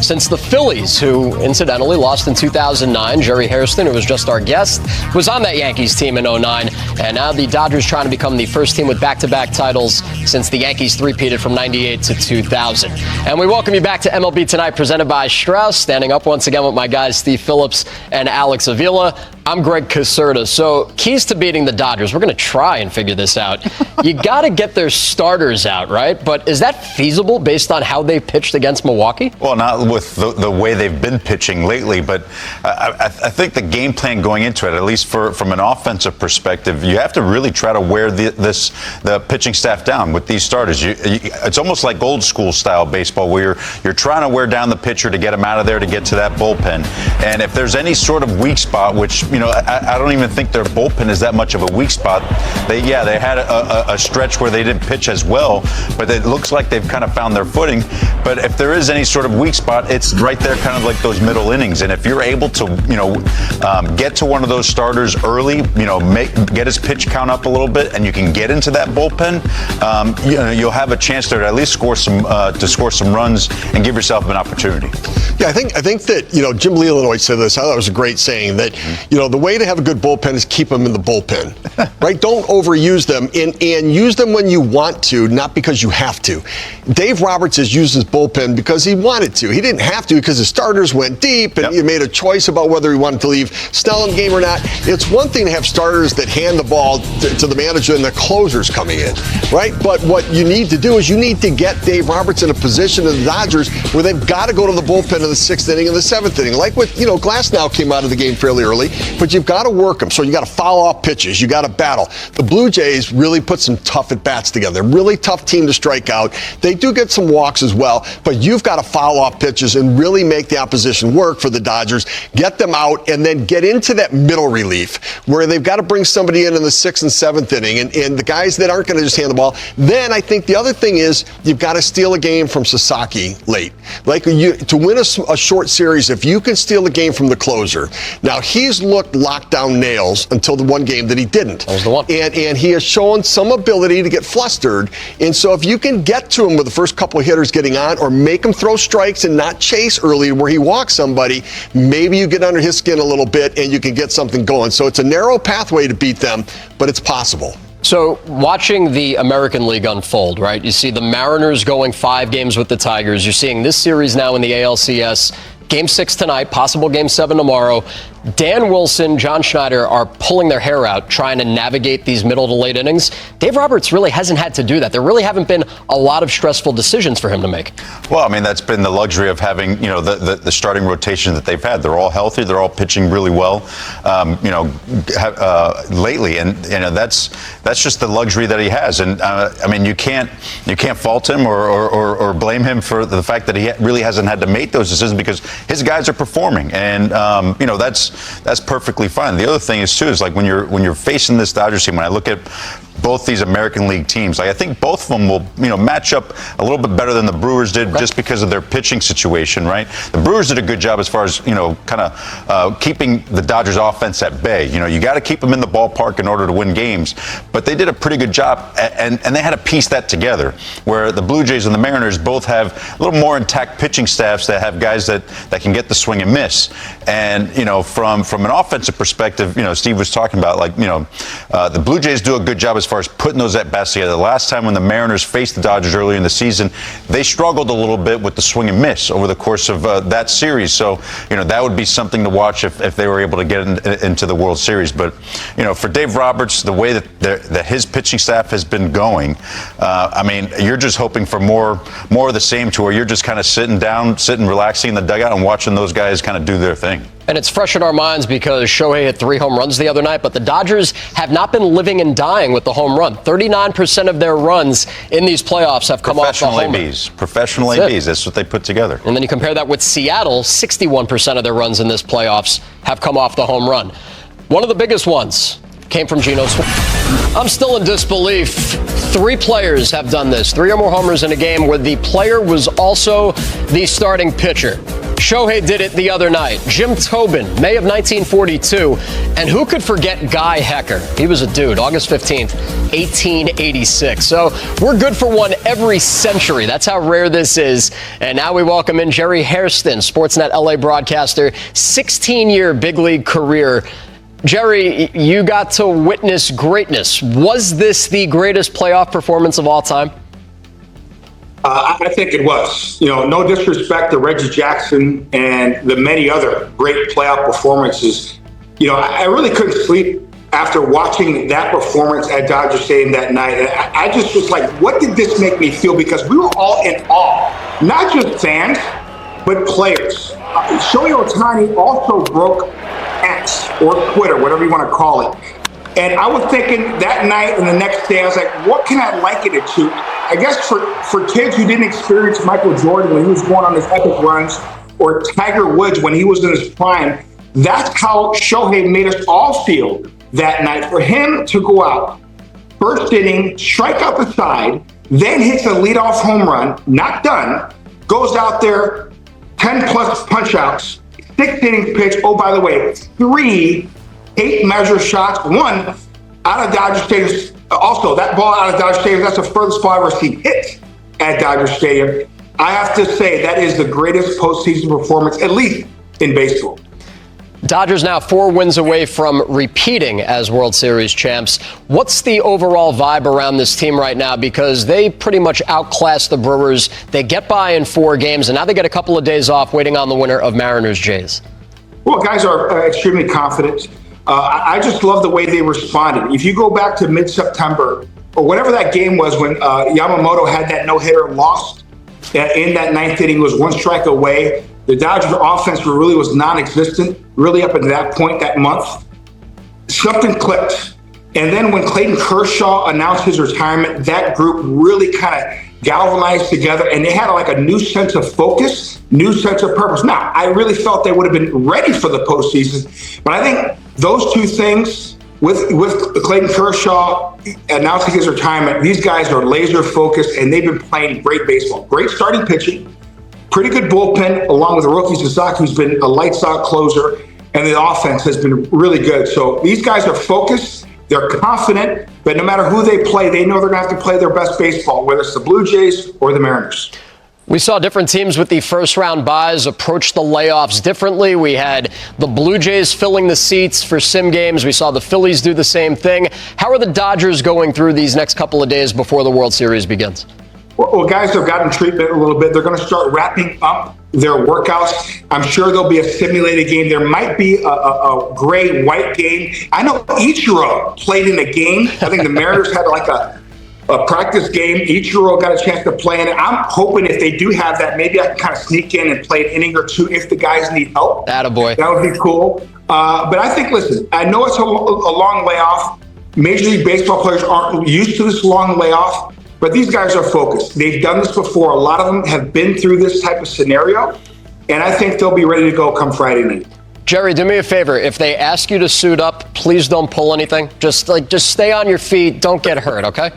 since the Phillies, who incidentally lost in 2009. Jerry Hairston, who was just our guest, was on that Yankees team in 09. And now the Dodgers trying to become the first team with back-to-back titles since the Yankees three-peated from 98 to 2000. And we welcome you back to MLB Tonight, presented by Strauss. Standing up once again with my guys, Steve Phillips and Alex Avila. I'm Greg Caserta. So, keys to beating the Dodgers. We're going to try and figure this out. You got to get their starters out, right? But is that feasible based on how they pitched against Milwaukee? Well, not with the way they've been pitching lately, but I think the game plan going into it, at least from an offensive perspective, you have to really try to wear the pitching staff down with these starters. It's almost like old school style baseball, where you're trying to wear down the pitcher to get him out of there to get to that bullpen. And if there's any sort of weak spot, which I don't even think their bullpen is that much of a weak spot. They had a stretch where they didn't pitch as well, but it looks like they've kind of found their footing. But if there is any sort of weak spot, it's right there, kind of like those middle innings. And if you're able to, get to one of those starters early, get his pitch count up a little bit, and you can get into that bullpen, you'll have a chance there to at least score some runs and give yourself an opportunity. Yeah, I think that Jim Leland said this. I thought it was a great saying that the way to have a good bullpen is keep them in the bullpen, right? Don't overuse them and use them when you want to, not because you have to. Dave Roberts has used his bullpen because he wanted to. He didn't have to because his starters went deep and he made a choice about whether he wanted to leave Snell in the game or not. It's one thing to have starters that hand the ball to the manager and the closers coming in, right? But what you need to do is you need to get Dave Roberts in a position of the Dodgers where they've got to go to the bullpen in the 6th inning and the 7th inning. Like what, Glass now came out of the game fairly early, but you've got to work them. So you got to foul off pitches. You got to battle. The Blue Jays really put some tough at-bats together. Really tough team to strike out. They do get some walks as well, but you've got to foul off pitches and really make the opposition work for the Dodgers, get them out, and then get into that middle relief where they've got to bring somebody in the 6th and 7th inning, and the guys that aren't going to just hand the ball. Then I think the other thing is you've got to steal a game from Sasaki late. To win a short series, if you can steal a game from the closer. Now, he's looked locked down nails until the one game that he didn't. That was the one. And he has shown some ability to get flustered. And so if you can get to him with the first couple of hitters getting on, or make him throw strikes and not chase early where he walks somebody, maybe you get under his skin a little bit and you can get something going. So it's a narrow pathway to beat them, but it's possible. So watching the American League unfold, right? You see the Mariners going 5 games with the Tigers. You're seeing this series now in the ALCS. Game 6 tonight, possible Game 7 tomorrow. Dan Wilson, John Schneider are pulling their hair out trying to navigate these middle to late innings. Dave Roberts really hasn't had to do that. There really haven't been a lot of stressful decisions for him to make. Well, I mean, that's been the luxury of having, the starting rotation that they've had. They're all healthy. They're all pitching really well, lately. And, that's just the luxury that he has. And, you can't fault him or blame him for the fact that he really hasn't had to make those decisions because his guys are performing. And, that's perfectly fine. The other thing is too is like when you're facing this Dodgers team, when I look at both these American League teams, I think both of them will match up a little bit better than the Brewers did just because of their pitching situation, right? The Brewers did a good job as far as keeping the Dodgers offense at bay. You got to keep them in the ballpark in order to win games, but they did a pretty good job, and they had to piece that together. Where the Blue Jays and the Mariners both have a little more intact pitching staffs that have guys that can get the swing and miss. And from an offensive perspective, Steve was talking about the Blue Jays do a good job as far as putting those at-bats together. The last time when the Mariners faced the Dodgers earlier in the season, they struggled a little bit with the swing and miss over the course of that series. So, that would be something to watch if they were able to get into the World Series. But, for Dave Roberts, the way that his pitching staff has been going, you're just hoping for more of the same, to where you're just kind of sitting relaxing in the dugout and watching those guys kind of do their thing. And it's fresh in our minds because Shohei hit 3 home runs the other night, but the Dodgers have not been living and dying with the home run. 39% of their runs in these playoffs have come off the home run. Professional ABs. That's what they put together. And then you compare that with Seattle, 61% of their runs in this playoffs have come off the home run. One of the biggest ones came from Geno Smith. I'm still in disbelief. 3 players have done this. 3 or more homers in a game where the player was also the starting pitcher. Shohei did it the other night. Jim Tobin, May of 1942. And who could forget Guy Hecker? He was a dude. August 15th, 1886. So we're good for one every century. That's how rare this is. And now we welcome in Jerry Hairston, Sportsnet LA broadcaster, 16-year big league career. Jerry, you got to witness greatness. Was this the greatest playoff performance of all time? I think it was. No disrespect to Reggie Jackson and the many other great playoff performances. I really couldn't sleep after watching that performance at Dodger Stadium that night. And I just was like, what did this make me feel? Because we were all in awe, not just fans, but players. Shohei Ohtani also broke X or Twitter, whatever you want to call it. And I was thinking that night and the next day, I was like, what can I liken it to? I guess for kids who didn't experience Michael Jordan when he was going on his epic runs, or Tiger Woods when he was in his prime, that's how Shohei made us all feel that night. For him to go out, first inning, strike out the side, then hits a leadoff home run, not done, goes out there, 10-plus punch-outs, 6 innings pitch. Oh, by the way, 3 8-measure shots, 1 out of Dodger Stadium. Also, that ball out of Dodger Stadium, that's the furthest ball I've ever seen hit at Dodger Stadium. I have to say that is the greatest postseason performance, at least in baseball. Dodgers now 4 wins away from repeating as World Series champs. What's the overall vibe around this team right now? Because they pretty much outclassed the Brewers. They get by in 4 games, and now they get a couple of days off waiting on the winner of Mariners-Jays. Well, guys are extremely confident. I just love the way they responded. If you go back to mid-September, or whatever that game was when Yamamoto had that no-hitter, lost in that 9th inning, was 1 strike away. The Dodgers offense really was non-existent, really up until that point that month. Something clicked. And then when Clayton Kershaw announced his retirement, that group really kind of galvanized together, and they had like a new sense of focus, new sense of purpose. Now, I really felt they would have been ready for the postseason, but I think those 2 things, with Clayton Kershaw announcing his retirement, these guys are laser focused, and they've been playing great baseball. Great starting pitching, pretty good bullpen, along with rookie Sasaki, who's been a lights out closer, and the offense has been really good. So these guys are focused. They're confident, but no matter who they play, they know they're going to have to play their best baseball, whether it's the Blue Jays or the Mariners. We saw different teams with the first-round buys approach the layoffs differently. We had the Blue Jays filling the seats for sim games. We saw the Phillies do the same thing. How are the Dodgers going through these next couple of days before the World Series begins? Well, guys have gotten treatment a little bit. They're going to start wrapping up their workouts. I'm sure there'll be a simulated game. There might be a gray-white game. I know Ichiro played in a game. I think the Mariners had like a practice game. Ichiro got a chance to play in it. I'm hoping if they do have that, maybe I can kind of sneak in and play an inning or 2 if the guys need help. Attaboy. That would be cool. But I think, listen, I know it's a long layoff. Major League Baseball players aren't used to this long layoff. But these guys are focused. They've done this before. A lot of them have been through this type of scenario, and I think they'll be ready to go come Friday night. Jerry, do me a favor. If they ask you to suit up, please don't pull anything. Just stay on your feet. Don't get hurt, okay?